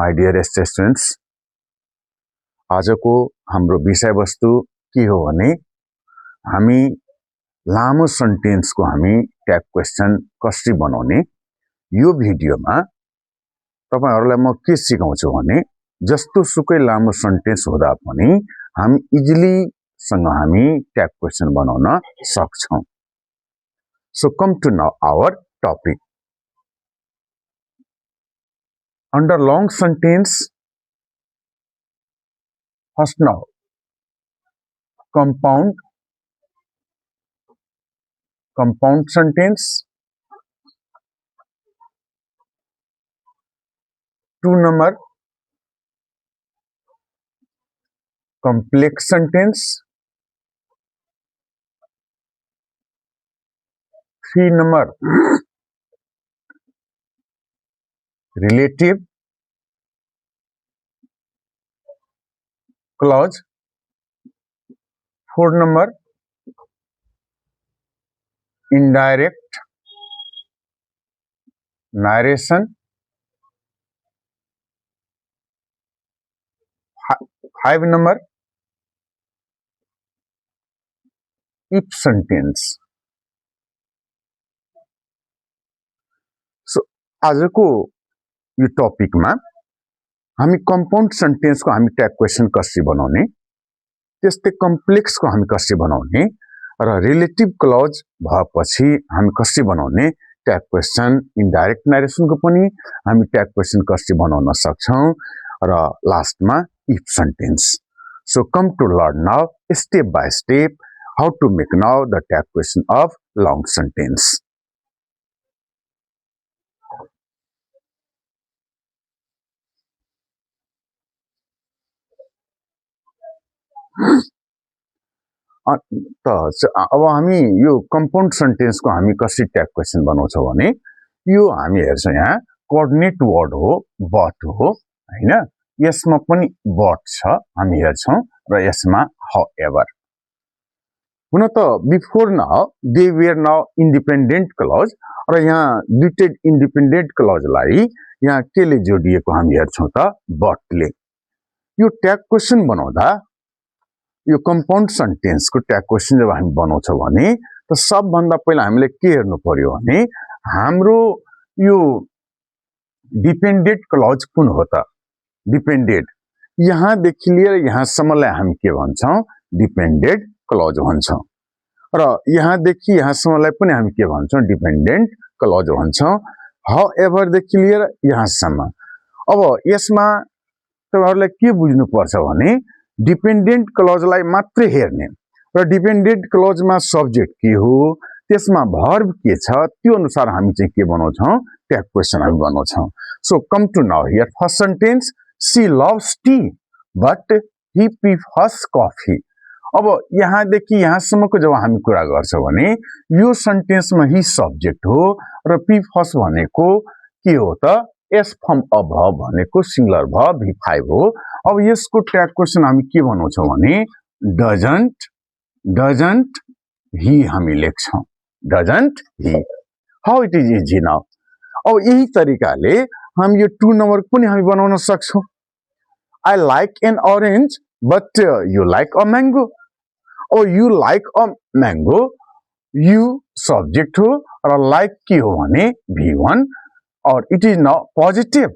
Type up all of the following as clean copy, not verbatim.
My dear students, आजको हाम्रो विषयवस्तु के हो भने हामी लामो सेन्टेन्सको हामी ट्याग क्वेसन कसरी बनाउने। यो भिडियोमा तपाईहरुलाई म के सिकाउँछु भने जस्तो सुकै लामो सेन्टेन्स हुँदा पनि हामी इजिली सँग हामी ट्याग क्वेसन बनाउन सक्छौं। So come to now our topic. Under long sentence, first now compound sentence, 2 number complex sentence, 3 number relative clause, 4 number indirect narration, 5 number if sentence. So आजको यो टपिकमा हामी कम्पाउन्ड सेन्टेन्सको हामी ट्याग क्वेसन कसरी बनाउने, त्यस्तै कम्प्लेक्सको हामी कसरी बनाउने र रिलेटिभ क्लज भएपछि हामी कसरी बनाउने, ट्याग क्वेसन इन्डाइरेक्ट नरेसनको पनि हामी ट्याग क्वेसन कसरी बनाउन सक्छौं र लास्टमा if sentence. So come to learn now step by step how to make now the tag question of long sentence. अब हामी यो कम्पाउन्ड सेन्टेन्सको हामी कसरी ट्याग क्वेसन बनाउँछौं भने यो हामी हेर्छौं, यहाँ कोअर्डिनेट वर्ड हो, बट हो हैन, यसमा पनि बट छ हामी हेर्छौं र यसमा हाउएभर. हुन त before now they were now independent clause र यहाँ दुईटै इन्डिपेन्डेन्ट क्लजलाई यहाँ केले जोडिएको हामी हेर्छौं त बटले. यो ट्याग क्वेसन बनाउँदा यो कम्पाउन्ड सेन्टेन्सको ट्याग क्वेसन जब हामी बनाउँछौं भने त सबभन्दा पहिला हामीले के हेर्नु पर्यो भने हाम्रो यो डिपेन्डेन्ट क्लज कुन हो त, डिपेन्डेन्ट यहाँदेखि लिएर यहाँसम्मलाई हामी के भन्छौं, डिपेन्डेन्ट क्लज भन्छौं र यहाँदेखि यहाँसम्मलाई पनि हामी के भन्छौं, डिपेन्डेन्ट क्लज भन्छौं. हाउएभर देखि लिएर यहाँसम्म. अब यसमा तपाईहरुलाई के बुझ्नु पर्छ भने डिपेन्डेन्ट क्लजलाई मात्र हेर्ने र डिपेन्डेन्ट क्लजमा सब्जेक्ट के हो, त्यसमा भर्ब के छ, त्यो अनुसार हामी चाहिँ के बनाउँछौं, ट्याग क्वेसन हामी बनाउँछौं. So come to now here first sentence, she loves tea but he prefers coffee. अब यहाँदेखि यहाँसम्मको जब हामी कुरा गर्छौं भने यो सेन्टेन्समा ही सब्जेक्ट हो र प्रिफर्स भनेको के हो त, एस फर्म अ भर्ब भनेको सिंगुलर भर्ब V5 हो. अब यसको ट्याग क्वेसन हामी के बनाउँछौं भने डजन्ट ही हामी लेख्छौं, doesn't Hee. How it is easy now. अब यही तरिकाले हामी यो 2 नम्बर पनि हामी बनाउन सक्छौं. I like an orange but you like a mango. Oh, you like a mango, you subject हो र like के हो भने V1 or it is now positive.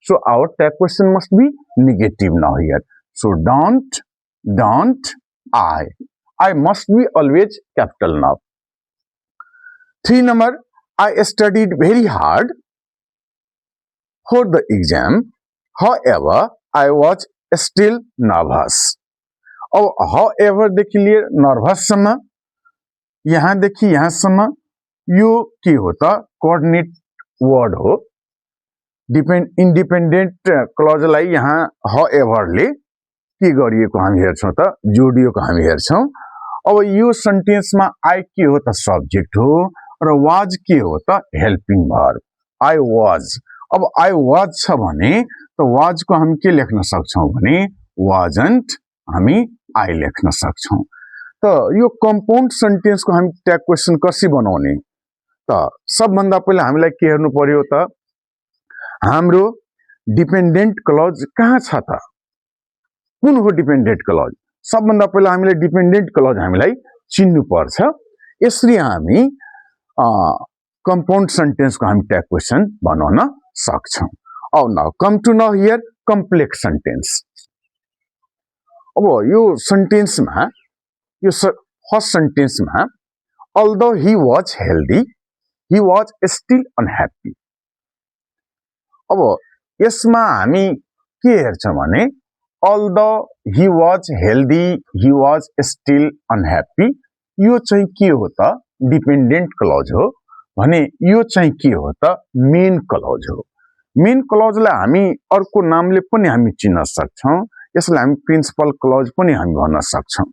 So our tag question must be negative now here. So don't I must be always capital now. 3 number, I studied very hard for the exam, however I was still nervous. अब however देखि लिए nervous सम्म, यहाँ देखि यहाँसम्म यो के हो त, कोअर्डिनेट वर्ड हो. इन्डिपेन्डेन्ट क्लजलाई यहाँ हाउएभरले के गरिएको हामी हेर्छौं त, जोडिएको हामी हेर्छौं. अब यो सेन्टेन्समा आई के हो त, सब्जेक्ट हो र वाज के हो त, हेल्पिङ भर्ब. I was. अब आई वाज छ भने त वाज को हामी के लेख्न सक्छौं भने वाजन्ट हामी आई लेख्न सक्छौं. त यो कम्पाउन्ड सेन्टेन्सको हामी ट्याग क्वेसन कसरी बनाउने त सबभन्दा पहिला हामीलाई के हेर्नु पर्यो त हाम्रो डिपेन्डेन्ट क्लज कहाँ छ त? कुन हो डिपेन्डेन्ट क्लज? सबभन्दा पहिला हामीले डिपेन्डेन्ट क्लज हामीलाई चिन्नु पर्छ। यसरी हामी कम्पाउन्ड सेन्टेन्सको हामी ट्याग क्वेसन बनाउन सक्छौँ। अब now come to now here complex sentence. अब यो सेन्टेन्समा यो फर्स्ट सेन्टेन्समा although he was healthy he was still unhappy. अब यसमा हामी के हेर्छौँ भने although he was healthy he was still unhappy, यो चाहिँ के हो त? डिपेन्डेन्ट क्लज हो भने यो चाहिँ के हो त? मेन क्लज हो। मेन क्लजलाई हामी अर्को नामले पनि हामी चिन्न सक्छौँ। यसलाई हामी प्रिन्सिपल क्लज पनि हामी भन्न सक्छौँ।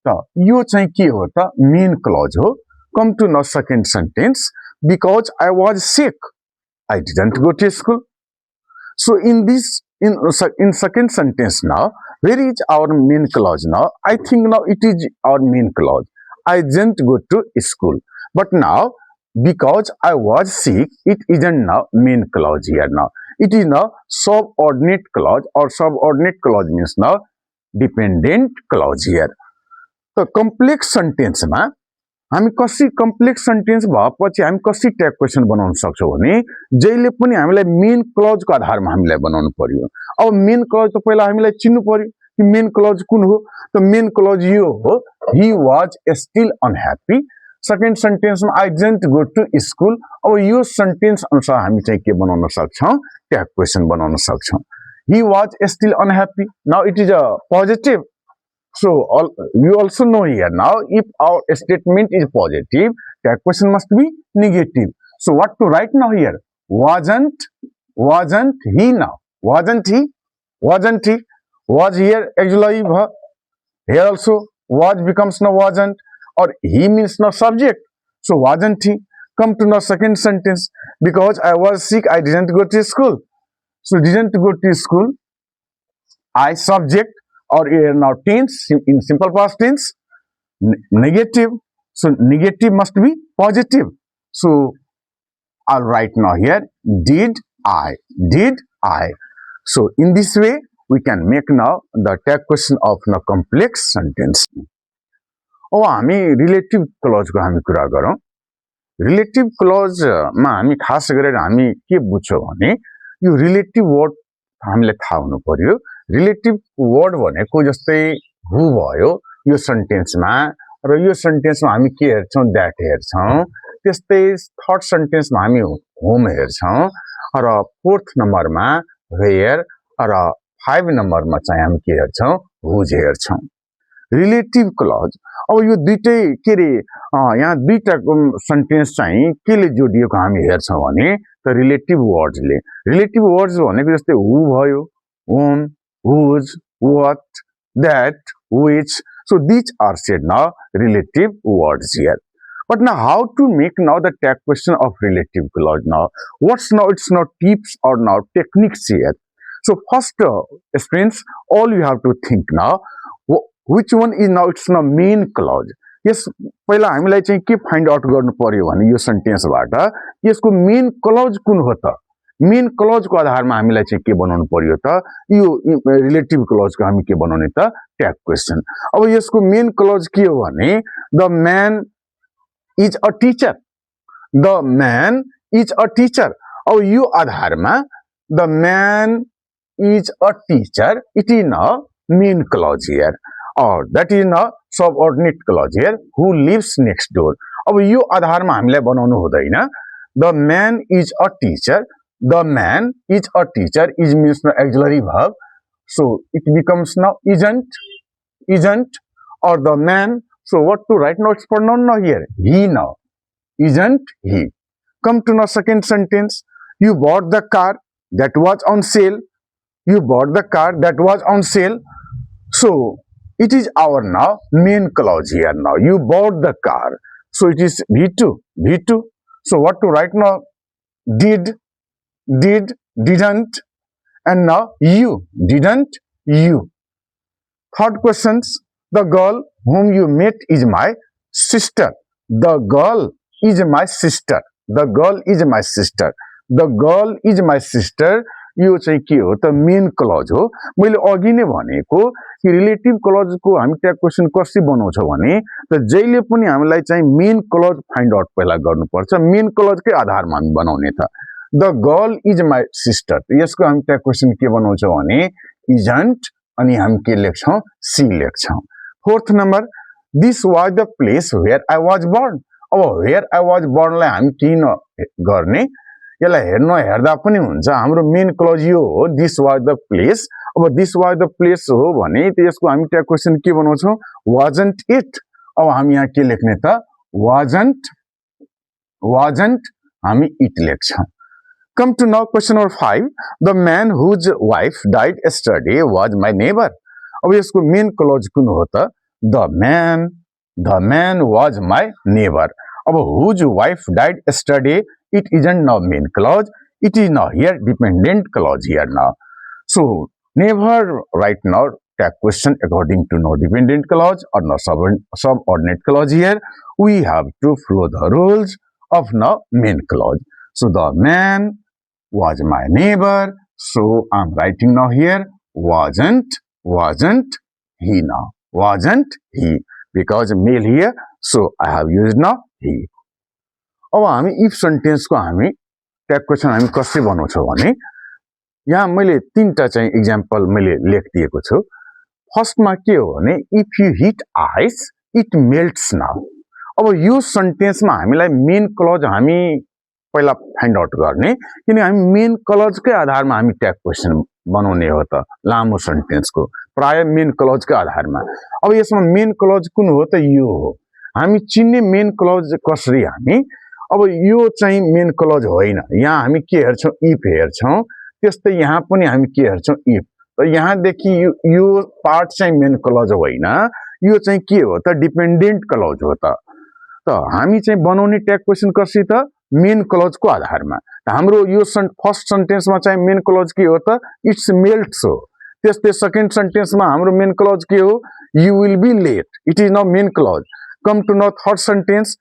त यो चाहिँ के हो त? मेन क्लज हो। Come to now second sentence, because I was sick I didn't go to school. So in second sentence now, where is our main clause now? I think now it is our main clause. I didn't go to school. But now, because I was sick, it isn't now main clause here now. It is now subordinate clause, or subordinate clause means now dependent clause here. So complex sentence ma हामी कसरी complex sentence भएपछि हामी कसरी tag question बनाउन सक्छौँ भने जहिले पनि हामीलाई मेन क्लजको आधारमा हामीलाई बनाउनु पर्यो। अब मेन क्लज त पहिला हामीलाई चिन्नु पर्यो कि मेन क्लज कुन हो। त मेन क्लज यो हो, he was still unhappy. Second सेन्टेन्समा I didn't go to school. अब यो सेन्टेन्स अनुसार हामी चाहिँ के बनाउन सक्छौँ? ट्याग क्वेसन बनाउन सक्छौँ। ही was still unhappy, now it is a positive. So you also know here now, if our statement is positive, that question must be negative. So what to write now here? Wasn't he now? Wasn't he? Was here auxiliary verb. Here also was becomes now wasn't, or he means now subject. So wasn't he? Come to now second sentence. Because I was sick, I didn't go to school. So didn't go to school. I subject. Or now tense in simple past tense, negative. So negative must be positive. So I'll write now here, did I. So in this way we can make now the tag question of now complex sentence. अब हामी relative क्लजको हामी कुरा गरौँ। Relative क्लजमा हामी खास गरेर हामी के बुझ्छौँ भने यो रिलेटिभ वर्ड हामीले थाहा हुनु पर्यो। रिलेटिभ वर्ड भनेको जस्तै हु भयो यो सेन्टेन्समा, र यो सेन्टेन्समा हामी के हेर्छौँ? द्याट हेर्छौँ। त्यस्तै थर्ड सेन्टेन्समा हामी होम हेर्छौँ, र फोर्थ नम्बरमा वेयर, र 5 नम्बरमा चाहिँ हामी के हेर्छौँ? हुज हेर्छौँ। रिलेटिभ क्लज अब यो दुईटै के अरे यहाँ दुईटा सेन्टेन्स चाहिँ केले जोडिएको हामी हेर्छौँ भने त रिलेटिभ वर्ड्सले। रिलेटिभ वर्ड्स भनेको जस्तै हु भयो, whom, whose, what, that, which. So these are said now relative words here. But now how to make now the tag question of relative clause now? What's now its now tips or now techniques here? So first students, all you have to think now, which one is now its now main clause? Yes, पहिला हामीलाई चाहिँ के find out गर्नु पर्यो भने यो सेन्टेन्सबाट यसको main clause कुन हो त? मेन क्लजको आधारमा हामीलाई चाहिँ के बनाउनु पर्यो त? यो रिलेटिभ क्लजको हामी के बनाउने त? Tag question. अब यसको मेन क्लज के हो भने the man is a teacher, the man is a teacher. अब यो आधारमा the man is a teacher, it is a main clause here, or that is a subordinate clause here, who lives next door. अब यो आधारमा हामीलाई बनाउनु हुँदैन। The man is a teacher, the man is a teacher, is means now auxiliary verb, so it becomes now isn't, or the man. So what to write now? It's pronoun now here, he now, isn't he. Come to now second sentence, you bought the car that was on sale, you bought the car that was on sale. So it is our now main clause here now, you bought the car, so it is V2. So what to write now? Did, didn't, and now you, didn't you. Third questions, the girl whom you met is my sister. The girl is my sister. The girl is my sister. The girl is my sister यो चाहिँ के हो त main clause हो मैले अघि नै भनेको कि रिलेटिभ क्लजको हामी ट्याग क्वेसन कसरी बनाउँछौँ भने त जहिले पनि हामीलाई चाहिँ मेन क्लज फाइन्ड आउट पहिला गर्नुपर्छ मेन क्लजकै आधारमा हामी बनाउने त the girl is my sister यसको हामी ट्याग क्वेसन के बनाउँछौँ भने इजन्ट अनि हामी के लेख्छौँ सी लेख्छौँ fourth number this was the place where I was born अब वेयर आई वाज बर्नलाई हामी किन गर्ने यसलाई हेर्दा पनि हुन्छ हाम्रो मेन क्लज यो हो दिस वाज द प्लेस अब दिस वाज द प्लेस हो भने त्यसको हामी ट्याग क्वेसन के बनाउँछौँ वाजन्ट इट अब हामी यहाँ के लेख्ने त वाजन्ट हामी इट लेख्छौँ come to now question number 5 the man whose wife died yesterday was my neighbour अब यसको मेन क्लज कुन हो त the man was my neighbour अब whose wife died yesterday it isn't now main clause it is now here dependent clause here now so never right now tag question according to no dependent clause or no subordinate clause here we have to follow the rules of now main clause so the man was my neighbor so I'm writing now here wasn't he now wasn't he because male here so I have used now he अब हामी if सेन्टेन्सको हामी tag question हामी कसरी बनाउँछौँ भने यहाँ मैले तीनटा चाहिँ इक्जाम्पल मैले लेखिदिएको छु फर्स्टमा के हो भने if you hit ice it melts now अब यो सेन्टेन्समा हामीलाई मेन क्लज हामी पहिला फाइन्ड आउट गर्ने किन हामी मेन क्लजकै आधारमा हामी ट्याग क्वेसन बनाउने हो त लामो सेन्टेन्सको प्राय मेन क्लजकै आधारमा अब यसमा मेन क्लज कुन हो त यो हो हामी चिन्ने मेन क्लज कसरी हामी अब यो चाहिँ मेन क्लज होइन यहाँ हामी के हेर्छौँ इफ हेर्छौँ त्यस्तै यहाँ पनि हामी के हेर्छौँ इफ र यहाँदेखि यो पार्ट चाहिँ मेन क्लज होइन यो चाहिँ के हो त डिपेन्डेन्ट क्लज हो त हामी चाहिँ बनाउने ट्याग क्वेसन कसरी त मेन क्लजको आधारमा हाम्रो यो फर्स्ट सेन्टेन्समा चाहिँ मेन क्लज के हो त इट्स मेल्ट्स हो त्यस्तै सेकेन्ड सेन्टेन्समा हाम्रो मेन क्लज के हो you will be late it is now main clause come to now third sentence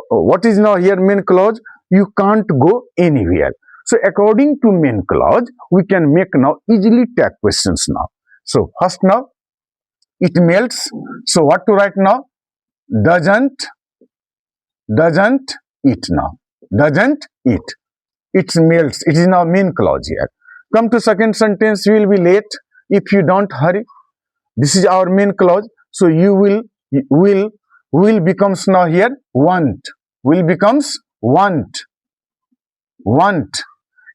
what is now here main clause you can't go anywhere so according to main clause we can make now easily tag questions now so first now it melts so what to write now doesn't it now doesn't it it melts it is now main clause here come to second sentence you will be late if you don't hurry this is our main clause so you will becomes now here want will becomes want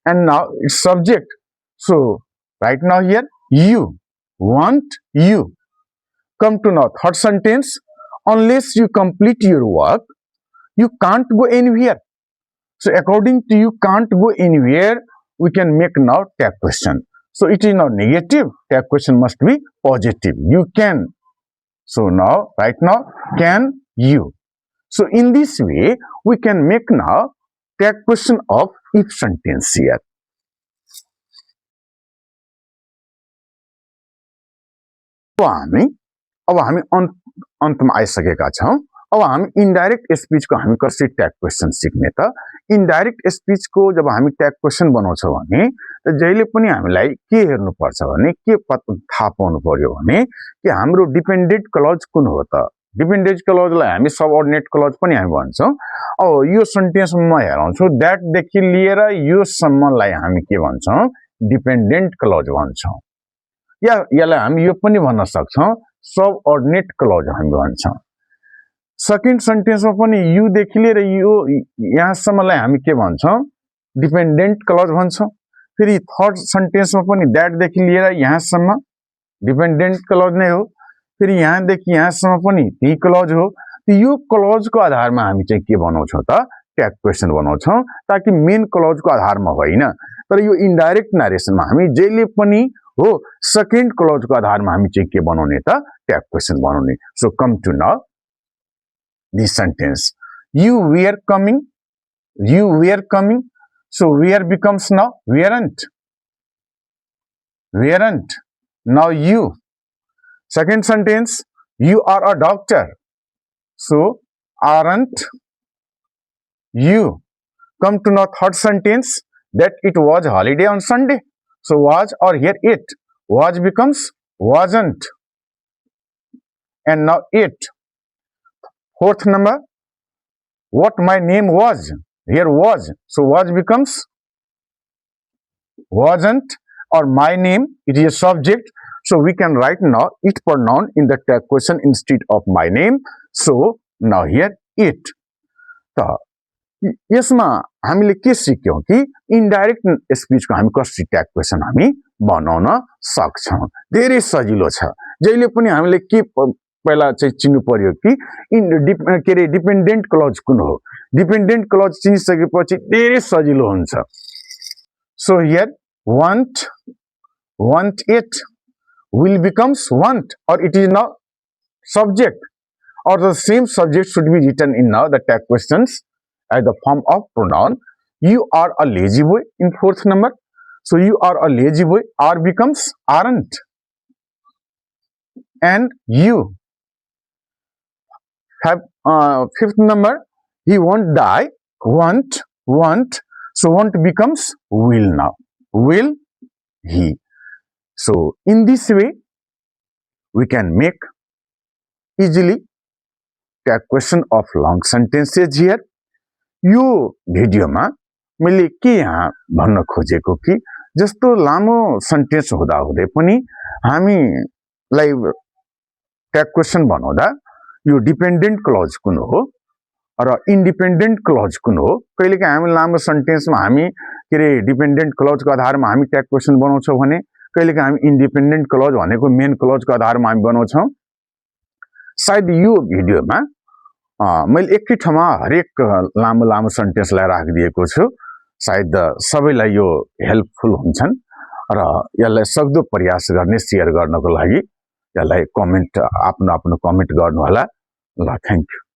and now it's subject so right now here you want you come to now third sentence unless you complete your work you can't go anywhere so according to you can't go anywhere we can make now tag question so it is now negative tag question must be positive you can so now right now can you so in this way we can make now tag question of if sentence here अब हामी अन्तमा आइसकेका छौँ अब हामी indirect स्पिचको हामी कसरी tag question सिक्ने त इन्डाइरेक्ट स्पिचको जब हामी ट्याग क्वेसन बनाउँछौँ भने जहिले पनि हामीलाई के हेर्नुपर्छ भने के थाहा पाउनु पर्यो भने कि हाम्रो डिपेन्डेन्ट क्लज कुन हो त डिपेन्डेन्ट क्लजलाई हामी सबअर्डिनेट क्लज पनि हामी भन्छौँ अब यो सेन्टेन्समा हेराउँछौँ द्याटदेखि लिएर यो सम्मलाई हामी के भन्छौँ डिपेन्डेन्ट क्लज भन्छौँ या यसलाई हामी यो पनि भन्न सक्छौँ सबअर्डिनेट क्लज हामी भन्छौँ सेकेन्ड सेन्टेन्समा पनि यु देखि लिएर यो यहाँसम्मलाई हामी के भन्छौँ डिपेन्डेन्ट क्लज भन्छौँ फेरि थर्ड सेन्टेन्समा पनि द्याटदेखि लिएर यहाँसम्म डिपेन्डेन्ट क्लज नै हो फेरि यहाँदेखि यहाँसम्म पनि त्यही क्लज हो यो क्लजको आधारमा हामी चाहिँ के बनाउँछौँ त ट्याग क्वेसन बनाउँछौँ ताकि मेन क्लजको आधारमा होइन तर यो इन्डाइरेक्ट नरेसनमा हामी जहिले पनि हो सेकेन्ड क्लजको आधारमा हामी चाहिँ के बनाउने त ट्याग क्वेसन बनाउने so come to now this sentence you were coming so where becomes now weren't now you second sentence you are a doctor so aren't you come to know third sentence that it was holiday on Sunday. So was or here it. Was becomes wasn't. And now it. Fourth number, what my name was. Here was. So was becomes wasn't, or my name, it is a subject. So we can write now it pronoun in the tag question instead of my name. So now here it. त यसमा हामीले के सिक्यौं कि indirect speech को हामी कसरी tag question हामी बनाउन सक्छौं। धेरै सजिलो छ। जहिले पनि हामीले के पहिला चाहिँ चिन्नु पर्यो कि डिपेन्डेन्ट क्लज कुन हो। डिपेन्डेन्ट क्लज चिनिसकेपछि धेरै सजिलो हुन्छ। So here want it will becomes want, or it is now subject, or the same subject should be written in now the tag questions as the form of pronoun. You are a lazy boy in fourth number. So you are a lazy boy, are becomes aren't. And you have fifth number, he won't die, want. So won't becomes will now. Will he. So in this way we can make easily tag question of long sentences here. यो भिडियोमा मैले के यहाँ भन्न खोजेको कि जस्तो लामो सेन्टेन्स हुँदा हुँदै पनि हामीलाई ट्याग क्वेशन बनाउँदा यो डिपेन्डेन्ट क्लज कुन हो र इन्डिपेन्डेन्ट क्लज कुन हो। कहिलेकाहीँ हामी लामो सेन्टेन्समा हामी डिपेन्डेन्ट क्लजको आधारमा हामी ट्याग क्वेशन बनाउँछौँ भने कहिलेकाहीँ हामी इन्डिपेन्डेन्ट क्लज भनेको मेन क्लजको आधारमा हामी बनाउँछौँ। सायद यो भिडियोमा मैले एकै ठाउँमा हरेक लामो सेन्टेन्सलाई राखिदिएको छु। सायद सबैलाई यो हेल्पफुल हुन्छन् र यसलाई सक्दो प्रयास गर्ने शेयर गर्नको लागि यसलाई कमेन्ट आफ्नो कमेन्ट गर्नु होला। ल थ्यांक यू।